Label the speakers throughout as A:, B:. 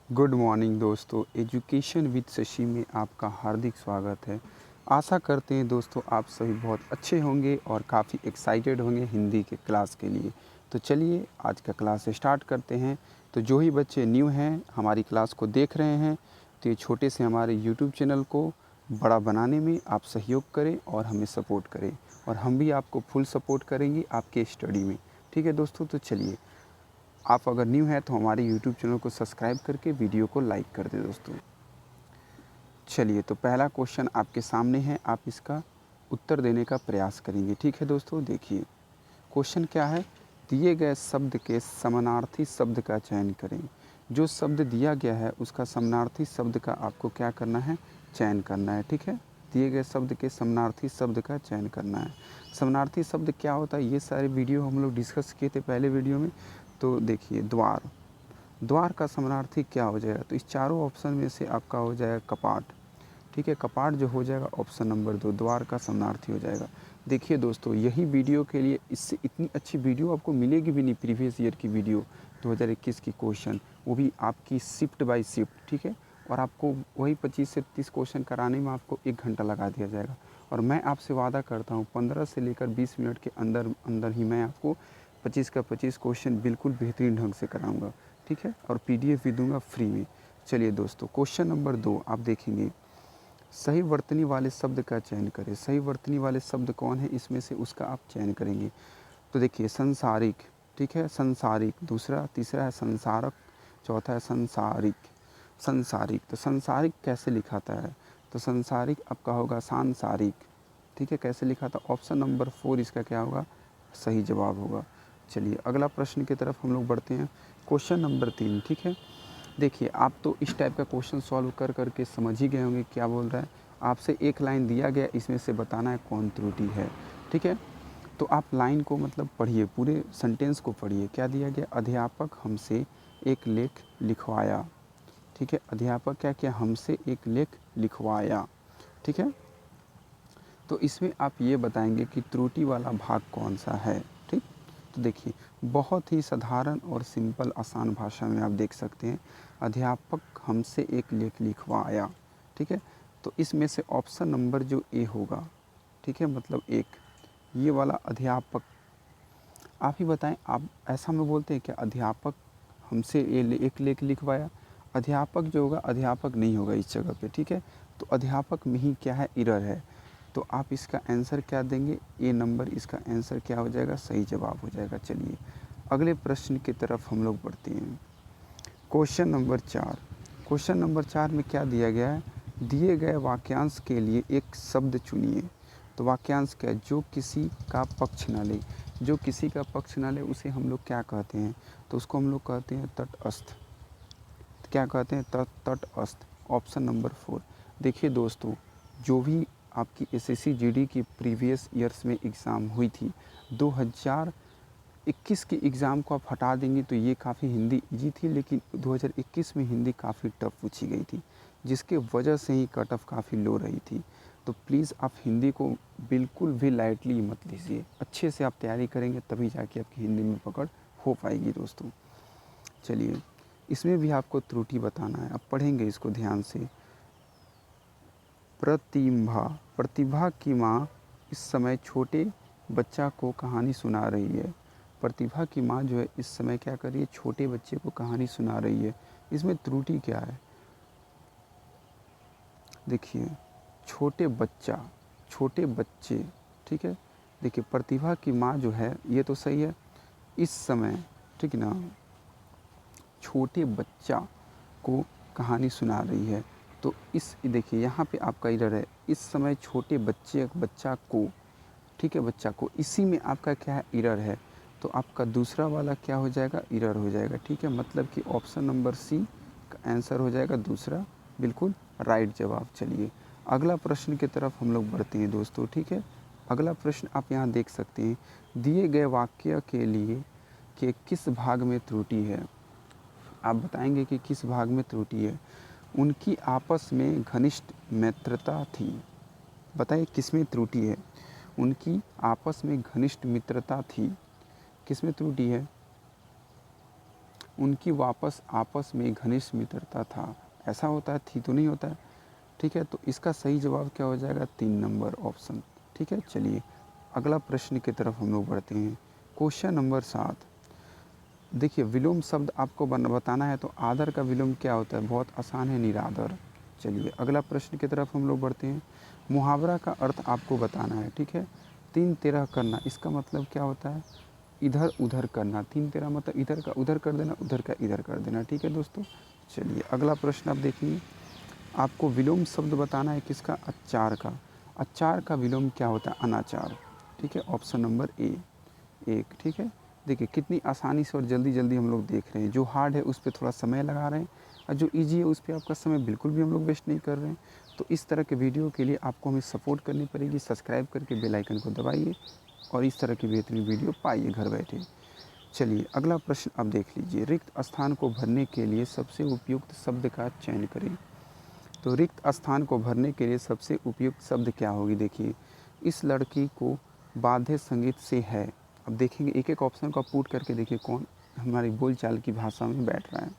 A: Good morning दोस्तों, education with Shashi में आपका हार्दिक स्वागत है। आशा करते हैं दोस्तों आप सभी बहुत अच्छे होंगे और काफ़ी एक्साइटेड होंगे हिंदी के क्लास के लिए। तो चलिए आज का क्लास स्टार्ट करते हैं। तो जो ही बच्चे न्यू हैं हमारी क्लास को देख रहे हैं तो ये छोटे से हमारे यूट्यूब चैनल को बड़ा बनाने में आप सहयोग करें और हमें सपोर्ट करें और हम भी आपको फुल सपोर्ट करेंगे आपके स्टडी में। ठीक है दोस्तों, तो चलिए आप अगर न्यू हैं तो हमारे यूट्यूब चैनल को सब्सक्राइब करके वीडियो को लाइक कर दें दोस्तों। चलिए तो पहला क्वेश्चन आपके सामने है, आप इसका उत्तर देने का प्रयास करेंगे। ठीक है दोस्तों, देखिए क्वेश्चन क्या है। दिए गए शब्द के समानार्थी शब्द का चयन करें। जो शब्द दिया गया है उसका समानार्थी शब्द का आपको क्या करना है, चयन करना है। ठीक है, दिए गए शब्द के समानार्थी शब्द का चयन करना है। समानार्थी शब्द क्या होता है, ये सारे वीडियो हम लोग डिस्कस किए थे पहले वीडियो में। तो देखिए द्वार, द्वार का समानार्थी क्या हो जाएगा, तो इस चारों ऑप्शन में से आपका हो जाएगा कपाट। ठीक है, कपाट जो हो जाएगा ऑप्शन नंबर 2 द्वार का समानार्थी हो जाएगा। देखिए दोस्तों यही वीडियो के लिए इससे इतनी अच्छी वीडियो आपको मिलेगी भी नहीं। प्रीवियस ईयर की वीडियो 2021 की क्वेश्चन, वो भी आपकी शिफ्ट बाय शिफ्ट। ठीक है, और आपको वही 25 से 30 क्वेश्चन कराने में आपको 1 घंटा लगा दिया जाएगा। और मैं आपसे वादा करता हूँ 15 से लेकर 20 मिनट के अंदर अंदर ही मैं आपको 25 का 25 क्वेश्चन बिल्कुल बेहतरीन ढंग से कराऊंगा। ठीक है, और PDF भी दूंगा फ्री में। चलिए दोस्तों क्वेश्चन नंबर 2 आप देखेंगे, सही वर्तनी वाले शब्द का चयन करें। सही वर्तनी वाले शब्द कौन है, इसमें से उसका आप चयन करेंगे। तो देखिए संसारिक, ठीक है, संसारिक दूसरा, तीसरा है संसारक, चौथा है संसारिक। संसारिक, तो संसारिक कैसे लिखाता है, तो संसारिक आपका होगा सांसारिक। ठीक है, कैसे लिखा था, ऑप्शन नंबर 4 इसका क्या होगा, सही जवाब होगा। चलिए अगला प्रश्न की तरफ हम लोग बढ़ते हैं। क्वेश्चन नंबर 3, ठीक है। देखिए आप तो इस टाइप का क्वेश्चन सॉल्व कर करके समझ ही गए होंगे क्या बोल रहा है। आपसे एक लाइन दिया गया, इसमें से बताना है कौन त्रुटि है। ठीक है, तो आप लाइन को मतलब पढ़िए, पूरे सेंटेंस को पढ़िए। क्या दिया गया, अध्यापक हमसे एक लेख लिखवाया। ठीक है, अध्यापक क्या किया, हमसे एक लेख लिखवाया। ठीक है, तो इसमें आप ये बताएंगे कि त्रुटि वाला भाग कौन सा है। ठीक, तो देखिए बहुत ही साधारण और सिंपल आसान भाषा में आप देख सकते हैं, अध्यापक हमसे एक लेख लिखवाया। ठीक है, तो इसमें से ऑप्शन नंबर जो ए होगा, ठीक है, मतलब एक, ये वाला अध्यापक। आप ही बताएं, आप ऐसा में बोलते हैं कि अध्यापक हमसे एक लेख लिखवाया। अध्यापक जो होगा अध्यापक नहीं होगा इस जगह पे। ठीक है, तो अध्यापक में ही क्या है, इरर है। तो आप इसका आंसर क्या देंगे, ए नंबर इसका आंसर क्या हो जाएगा, सही जवाब हो जाएगा। चलिए अगले प्रश्न की तरफ हम लोग बढ़ते हैं। क्वेश्चन नंबर 4, क्वेश्चन नंबर 4 में क्या दिया गया है, दिए गए वाक्यांश के लिए एक शब्द चुनिए। तो वाक्यांश क्या है, जो किसी का पक्ष न ले। जो किसी का पक्ष न ले उसे हम लोग क्या कहते हैं, तो उसको हम लोग कहते हैं तटस्थ। क्या कहते हैं, तटस्थ। Option number 4। देखिए दोस्तों, जो भी आपकी SSC GD की प्रीवियस ईयर्स में एग्ज़ाम हुई थी, 2021 की एग्ज़ाम को आप हटा देंगे तो ये काफ़ी हिंदी इजी थी, लेकिन 2021 में हिंदी काफ़ी टफ पूछी गई थी, जिसके वजह से ही कट ऑफ काफ़ी लो रही थी। तो प्लीज़ आप हिंदी को बिल्कुल भी लाइटली मत लीजिए, अच्छे से आप तैयारी करेंगे तभी जाके आपकी हिंदी में पकड़ हो पाएगी दोस्तों। चलिए इसमें भी आपको त्रुटि बताना है, आप पढ़ेंगे इसको ध्यान से। प्रतिभा, प्रतिभा की माँ इस समय छोटे बच्चा को कहानी सुना रही है। प्रतिभा की माँ जो है इस समय क्या कर रही है, छोटे बच्चे को कहानी सुना रही है। इसमें त्रुटि क्या है, देखिए छोटे बच्चा, छोटे बच्चे। ठीक है, देखिए प्रतिभा की माँ जो है ये तो सही है, इस समय, ठीक है ना, छोटे बच्चा को कहानी सुना रही है। तो इस देखिए यहाँ पे आपका इरर है, इस समय छोटे बच्चा को, ठीक है, बच्चा को, इसी में आपका क्या है, इरर है। तो आपका दूसरा वाला क्या हो जाएगा, इरर हो जाएगा। ठीक है, मतलब कि ऑप्शन नंबर सी का आंसर हो जाएगा दूसरा, बिल्कुल राइट जवाब। चलिए अगला प्रश्न की तरफ हम लोग बढ़ते हैं दोस्तों। ठीक है, अगला प्रश्न आप यहाँ देख सकते हैं, दिए गए वाक्य के लिए कि किस भाग में त्रुटि है। आप बताएंगे कि किस भाग में त्रुटि है। उनकी आपस में घनिष्ठ मित्रता थी। बताइए किस में त्रुटि है, उनकी आपस में घनिष्ठ मित्रता थी, किस में त्रुटि है, उनकी वापस आपस में घनिष्ठ मित्रता था। ऐसा होता है, थी तो नहीं होता है। ठीक है, तो इसका सही जवाब क्या हो जाएगा? 3 नंबर ऑप्शन। ठीक है, चलिए अगला प्रश्न की तरफ हम लोग बढ़ते हैं। Question number 7। देखिए, विलोम शब्द आपको बताना है, तो आदर का विलोम क्या होता है? बहुत आसान है, निरादर। चलिए अगला प्रश्न की तरफ हम लोग बढ़ते हैं। मुहावरा का अर्थ आपको बताना है। ठीक है, 3 तेरह करना, इसका मतलब क्या होता है? इधर उधर करना। 3 तेरह मतलब इधर का उधर कर देना, उधर का इधर कर देना। ठीक है दोस्तों, चलिए अगला प्रश्न आप देखिए। आपको विलोम शब्द बताना है किसका? अचार का। अचार का विलोम क्या होता है? अनाचार। ठीक है, ऑप्शन नंबर ए 1। ठीक है, देखिए कितनी आसानी से और जल्दी जल्दी हम लोग देख रहे हैं। जो हार्ड है उस पर थोड़ा समय लगा रहे हैं, और जो इजी है उस पर आपका समय बिल्कुल भी हम लोग वेस्ट नहीं कर रहे हैं। तो इस तरह के वीडियो के लिए आपको हमें सपोर्ट करनी पड़ेगी। सब्सक्राइब करके बेल आइकन को दबाइए और इस तरह की बेहतरीन वीडियो पाइए घर बैठे। चलिए अगला प्रश्न आप देख लीजिए। रिक्त स्थान को भरने के लिए सबसे उपयुक्त शब्द का चयन करें। तो रिक्त स्थान को भरने के लिए सबसे उपयुक्त शब्द क्या होगी? देखिए, इस लड़की को वाद्य संगीत से है। अब देखेंगे एक एक ऑप्शन को पुट करके, देखिए कौन हमारी बोलचाल की भाषा में बैठ रहा है।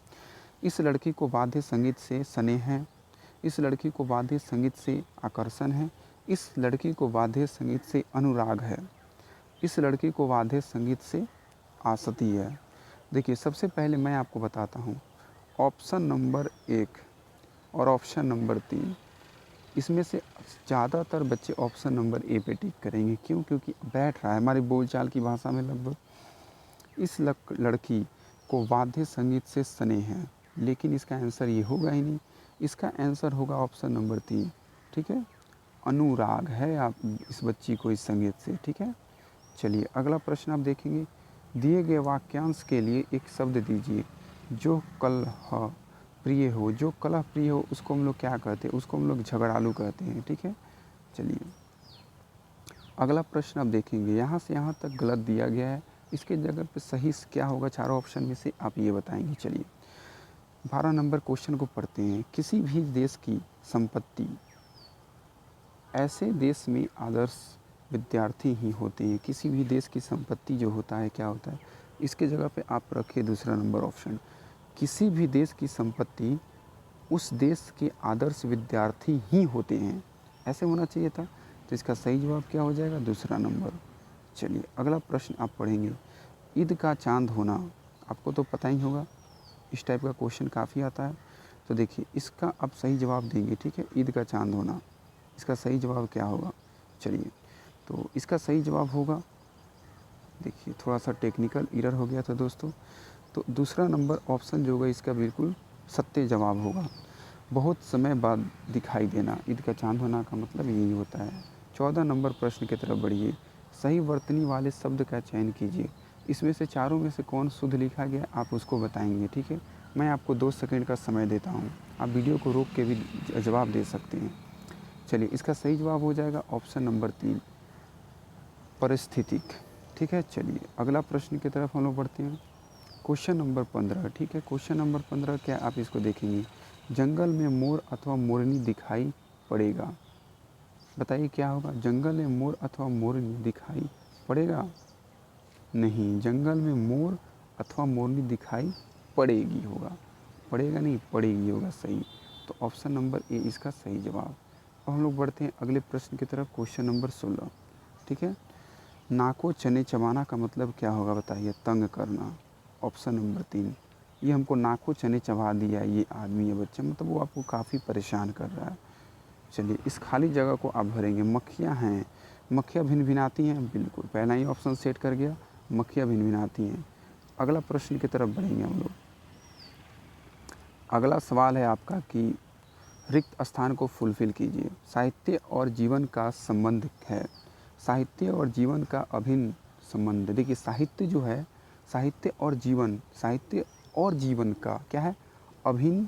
A: इस लड़की को वाद्य संगीत से स्नेह है। इस लड़की को वाद्य संगीत से आकर्षण है। इस लड़की को वाद्य संगीत से अनुराग है। इस लड़की को वाद्य संगीत से आसक्ति है। देखिए सबसे पहले मैं आपको बताता हूँ, ऑप्शन नंबर 1 और ऑप्शन नंबर 3, इसमें से ज़्यादातर बच्चे ऑप्शन नंबर ए पे टिक करेंगे। क्यों? क्योंकि बैठ रहा है हमारी बोलचाल की भाषा में लगभग। इस लड़की को वाद्य संगीत से स्नेह है, लेकिन इसका आंसर ये होगा ही नहीं। इसका आंसर होगा ऑप्शन नंबर 3। ठीक है, अनुराग है आप इस बच्ची को इस संगीत से। ठीक है, चलिए अगला प्रश्न आप देखेंगे। दिए गए वाक्यांश के लिए एक शब्द दीजिए जो कलह प्रिय हो। जो कलह प्रिय हो उसको हम लोग क्या कहते हैं? उसको हम लोग झगड़ालू कहते हैं। ठीक है, चलिए अगला प्रश्न आप देखेंगे। यहाँ से यहाँ तक गलत दिया गया है, इसके जगह पे सही क्या होगा? चारों ऑप्शन में से आप ये बताएंगे। चलिए 12 नंबर क्वेश्चन को पढ़ते हैं। किसी भी देश की संपत्ति ऐसे देश में आदर्श विद्यार्थी ही होते हैं। किसी भी देश की संपत्ति जो होता है क्या होता है? इसके जगह पे आप रखिए दूसरा नंबर ऑप्शन। किसी भी देश की संपत्ति उस देश के आदर्श विद्यार्थी ही होते हैं, ऐसे होना चाहिए था। तो इसका सही जवाब क्या हो जाएगा? दूसरा नंबर। चलिए अगला प्रश्न आप पढ़ेंगे। ईद का चांद होना, आपको तो पता ही होगा, इस टाइप का क्वेश्चन काफ़ी आता है। तो देखिए इसका आप सही जवाब देंगे। ठीक है, ईद का चांद होना, इसका सही जवाब क्या होगा? चलिए तो इसका सही जवाब होगा, देखिए थोड़ा सा टेक्निकल एरर हो गया था दोस्तों। तो दूसरा नंबर ऑप्शन जो होगा इसका बिल्कुल सत्य जवाब होगा। बहुत समय बाद दिखाई देना, ईद का चांद होना का मतलब यही होता है। 14 नंबर प्रश्न की तरफ बढ़िए। सही वर्तनी वाले शब्द का चयन कीजिए। इसमें से चारों में से कौन शुद्ध लिखा गया आप उसको बताएंगे। ठीक है, मैं आपको 2 सेकंड का समय देता हूँ, आप वीडियो को रोक के भी जवाब दे सकते हैं। चलिए इसका सही जवाब हो जाएगा ऑप्शन नंबर 3, परिस्थितिक। ठीक है, चलिए अगला प्रश्न की तरफ हम लोग बढ़ते हैं। Question number 15। ठीक है, क्वेश्चन नंबर 15 क्या आप इसको देखेंगे। जंगल में मोर अथवा मोरनी दिखाई पड़ेगा, बताइए क्या होगा? जंगल में मोर अथवा मोरनी दिखाई पड़ेगा? नहीं, जंगल में मोर अथवा मोरनी दिखाई पड़ेगी होगा, पड़ेगा नहीं, पड़ेगी होगा सही। तो ऑप्शन नंबर ए इसका सही जवाब। अब हम लोग बढ़ते हैं अगले प्रश्न की तरफ। Question number 16। ठीक है, नाको चने चबाना का मतलब क्या होगा बताइए? तंग करना, ऑप्शन नंबर 3। ये हमको नाको चने चबा दिया ये आदमी या बच्चा, मतलब वो आपको काफ़ी परेशान कर रहा है। चलिए इस खाली जगह को आप भरेंगे। मक्खियाँ हैं, मक्खियाँ भिनभिनाती हैं, बिल्कुल पहला ही ऑप्शन सेट कर गया, मक्खियाँ भिनभिनाती हैं। अगला प्रश्न की तरफ बढ़ेंगे हम लोग। अगला सवाल है आपका कि रिक्त स्थान को फुलफिल कीजिए। साहित्य और जीवन का संबंध है। साहित्य और जीवन का अभिन्न संबंध। देखिए साहित्य जो है, साहित्य और जीवन का क्या है? अभिन्न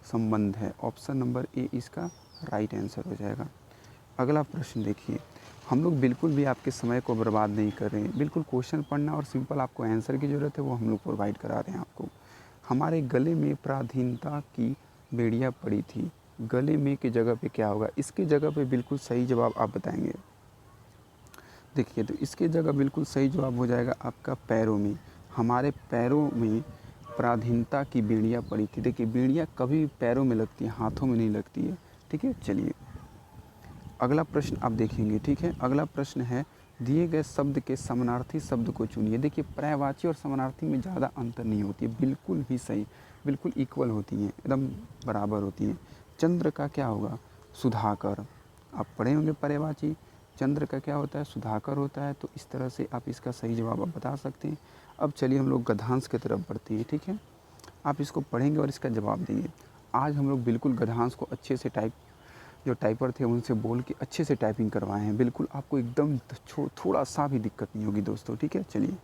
A: संबंध है। ऑप्शन नंबर ए इसका राइट आंसर हो जाएगा। अगला प्रश्न देखिए। हम लोग बिल्कुल भी आपके समय को बर्बाद नहीं कर रहे हैं, बिल्कुल क्वेश्चन पढ़ना और सिंपल आपको आंसर की ज़रूरत है वो हम लोग प्रोवाइड करा रहे हैं आपको। हमारे गले में पराधीनता की बेड़ियाँ पड़ी थी, गले में की जगह पे क्या होगा? इसकी जगह पे बिल्कुल सही जवाब आप बताएंगे। देखिए तो इसके जगह बिल्कुल सही जवाब हो जाएगा आपका पैरों में। हमारे पैरों में पराधीनता की बेड़ियाँ पड़ी थी। देखिए बेड़ियाँ कभी पैरों में लगती हैं, हाथों में नहीं लगती है। ठीक है, चलिए अगला प्रश्न आप देखेंगे। ठीक है, अगला प्रश्न है दिए गए शब्द के समानार्थी शब्द को चुनिए। देखिए पर्यायवाची और समानार्थी में ज़्यादा अंतर नहीं होती है, बिल्कुल भी सही, बिल्कुल इक्वल होती हैं, एकदम बराबर होती हैं। चंद्र का क्या होगा? सुधाकर। आप पढ़े होंगे पर्यायवाची, चंद्र का क्या होता है? सुधाकर होता है। तो इस तरह से आप इसका सही जवाब आप बता सकते हैं। अब चलिए हम लोग गद्यांश की तरफ बढ़ते हैं। ठीक है, आप इसको पढ़ेंगे और इसका जवाब देंगे। आज हम लोग बिल्कुल गद्यांश को अच्छे से जो टाइपर थे उनसे बोल के अच्छे से टाइपिंग करवाए हैं। बिल्कुल आपको एकदम थोड़ा सा भी दिक्कत नहीं होगी दोस्तों। ठीक है, चलिए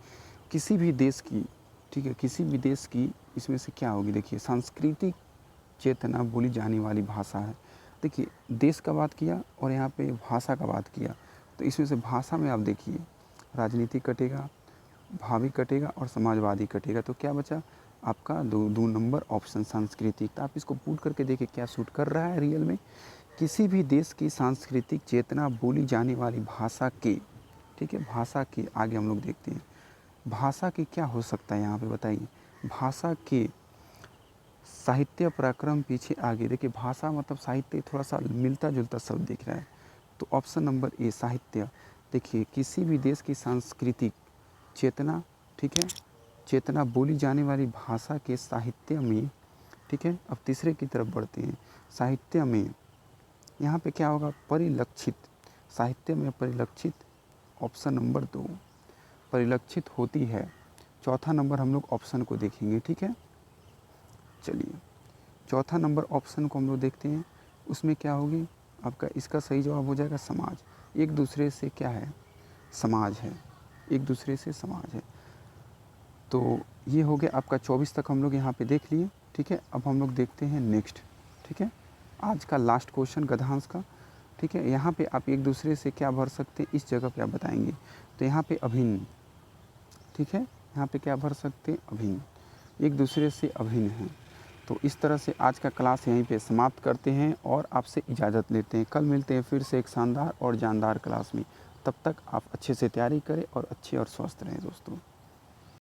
A: किसी भी देश की, ठीक है, किसी भी देश की इसमें से क्या होगी? देखिए सांस्कृतिक चेतना बोली जाने वाली भाषा है। देखिए देश का बात किया और यहाँ पे भाषा का बात किया, तो इसमें से भाषा में आप देखिए राजनीति कटेगा, भावी कटेगा और समाजवादी कटेगा। तो क्या बचा आपका? दो नंबर ऑप्शन सांस्कृतिक। तो आप इसको पुट करके देखिए क्या सूट कर रहा है रियल में। किसी भी देश की सांस्कृतिक चेतना बोली जाने वाली भाषा के, ठीक है, भाषा के आगे हम लोग देखते हैं भाषा के क्या हो सकता है यहाँ पे बताइए। भाषा के साहित्य पराक्रम पीछे आगे। देखिए भाषा मतलब साहित्य, थोड़ा सा मिलता जुलता शब्द दिख रहा है। तो ऑप्शन नंबर ए साहित्य। देखिए किसी भी देश की सांस्कृतिक चेतना, ठीक है, चेतना बोली जाने वाली भाषा के साहित्य में, ठीक है। अब तीसरे की तरफ बढ़ते हैं। साहित्य में यहाँ पे क्या होगा? परिलक्षित। साहित्य में परिलक्षित, ऑप्शन नंबर 2 परिलक्षित होती है। चौथा नंबर हम लोग ऑप्शन को देखेंगे। ठीक है, चलिए चौथा नंबर ऑप्शन को हम लोग देखते हैं। उसमें क्या होगी आपका? इसका सही जवाब हो जाएगा समाज। एक दूसरे से क्या है? समाज है, एक दूसरे से समाज है। तो ये हो गया आपका 24 तक हम लोग यहाँ पे देख लिए। ठीक है, अब हम लोग देखते हैं नेक्स्ट। ठीक है, आज का लास्ट क्वेश्चन गद्यांश का। ठीक है, यहाँ पे आप एक दूसरे से क्या भर सकते हैं, इस जगह पे आप बताएंगे। तो यहाँ पे अभिन्न, ठीक है, यहाँ पे क्या भर सकते हैं? अभिन्न, एक दूसरे से अभिन्न है। तो इस तरह से आज का क्लास यहीं पे समाप्त करते हैं और आपसे इजाज़त लेते हैं। कल मिलते हैं फिर से एक शानदार और जानदार क्लास में। तब तक आप अच्छे से तैयारी करें और अच्छे और स्वस्थ रहें दोस्तों।